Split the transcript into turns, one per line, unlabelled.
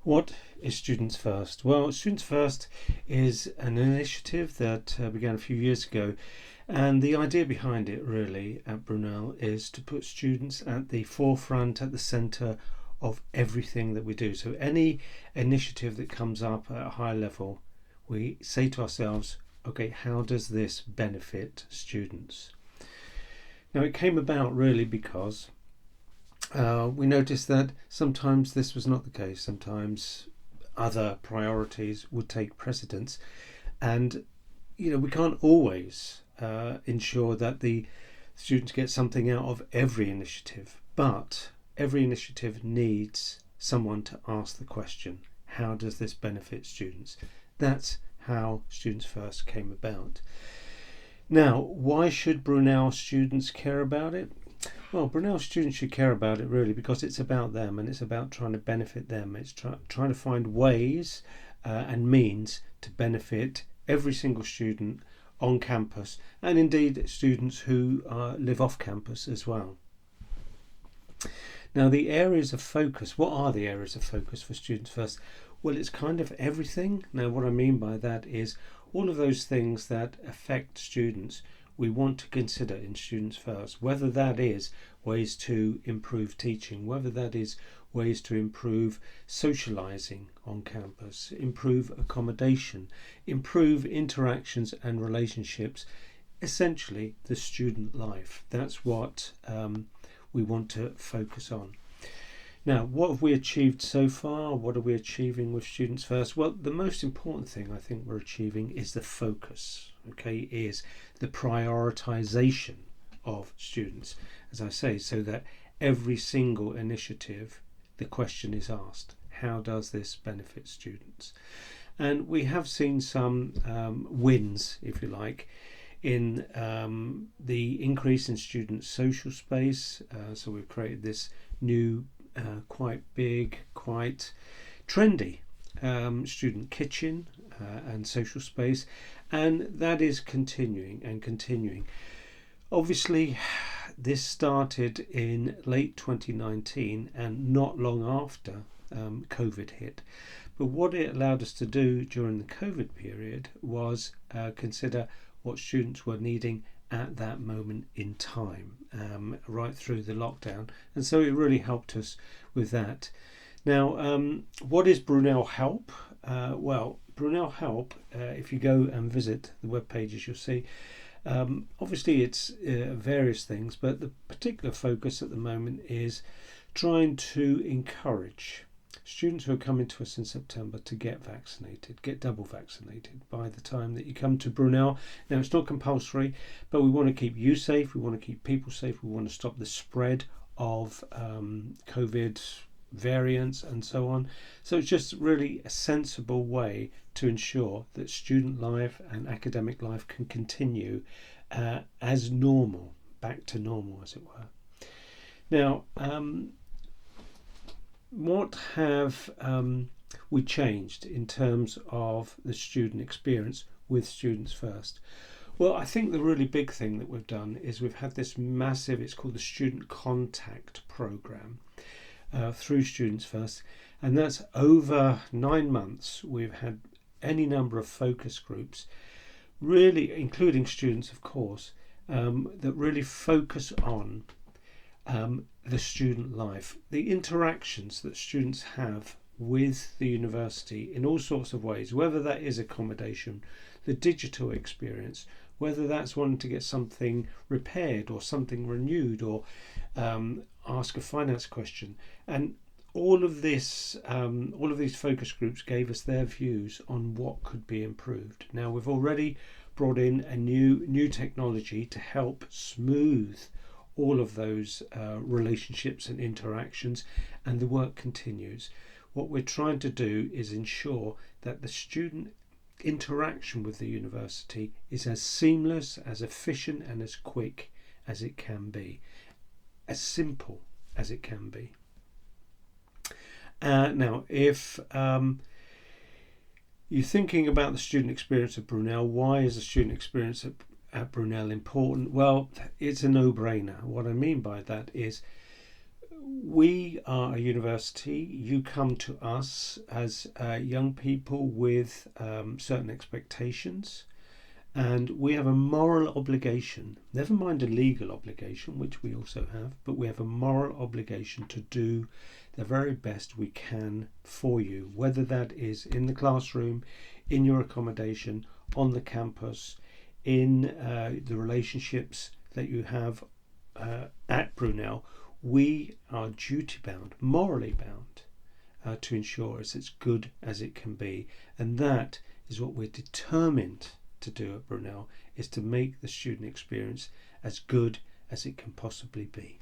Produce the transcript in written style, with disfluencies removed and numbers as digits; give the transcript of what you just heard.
What is Students First? Well, Students First is an initiative that began a few years ago, and the idea behind it really at Brunel is to put students at the forefront, at the centre of everything that we do. So any initiative that comes up at a high level, we say to ourselves, okay, how does this benefit students? Now, it came about really because we noticed that sometimes this was not the case. Sometimes other priorities would take precedence, and we can't always ensure that the students get something out of every initiative, but every initiative needs someone to ask the question, how does this benefit students? That's how Students First came about. Now, why should Brunel students care about it? Well, Brunel students should care about it really because it's about them, and it's about trying to benefit them. It's trying to find ways and means to benefit every single student on campus, and indeed students who live off campus as well. Now, the areas of focus, what are the areas of focus for Students First? Well, it's kind of everything. Now, what I mean by that is all of those things that affect students we want to consider in Students First, whether that is ways to improve teaching, whether that is ways to improve socialising on campus, improve accommodation, improve interactions and relationships, essentially the student life. That's what we want to focus on. Now, what have we achieved so far? What are we achieving with Students First? Well, the most important thing I think we're achieving is the focus, is the prioritisation of students, as I say, so that every single initiative, the question is asked, how does this benefit students? And we have seen some wins, if you like, in the increase in student social space. So we've created this new quite big, quite trendy student kitchen and social space, and that is continuing. Obviously, this started in late 2019 and not long after COVID hit. But what it allowed us to do during the COVID period was consider what students were needing at that moment in time, right through the lockdown, and so it really helped us with that. Now, what is Brunel Help? Well, Brunel Help, if you go and visit the web pages, you'll see obviously it's various things, but the particular focus at the moment is trying to encourage students who are coming to us in September to get vaccinated, get double vaccinated by the time that you come to Brunel. Now, it's not compulsory, but we want to keep you safe, we want to keep people safe, we want to stop the spread of COVID variants and so on. So it's just really a sensible way to ensure that student life and academic life can continue as normal, back to normal as it were. Now, what have we changed in terms of the student experience with Students First? Well, I think the really big thing that we've done is we've had this massive, it's called the Student Contact Programme through Students First, and that's over 9 months. We've had any number of focus groups, really including students of course, that really focus on the student life, the interactions that students have with the university in all sorts of ways, whether that is accommodation, the digital experience, whether that's wanting to get something repaired or something renewed, or ask a finance question. And all of these focus groups gave us their views on what could be improved. Now, we've already brought in a new technology to help smooth all of those relationships and interactions, and the work continues. What we're trying to do is ensure that the student interaction with the university is as seamless, as efficient and as quick as it can be, as simple as it can be. Now, if you're thinking about the student experience at Brunel, why is the student experience at Brunel important? Well, it's a no-brainer. What I mean by that is We are a university. You come to us as young people with certain expectations, and we have a moral obligation, never mind a legal obligation, which we also have, but we have a moral obligation to do the very best we can for you, whether that is in the classroom, in your accommodation, on the campus, in the relationships that you have at Brunel. We are duty bound, morally bound, to ensure it's as good as it can be, and that is what we're determined to do at Brunel, is to make the student experience as good as it can possibly be.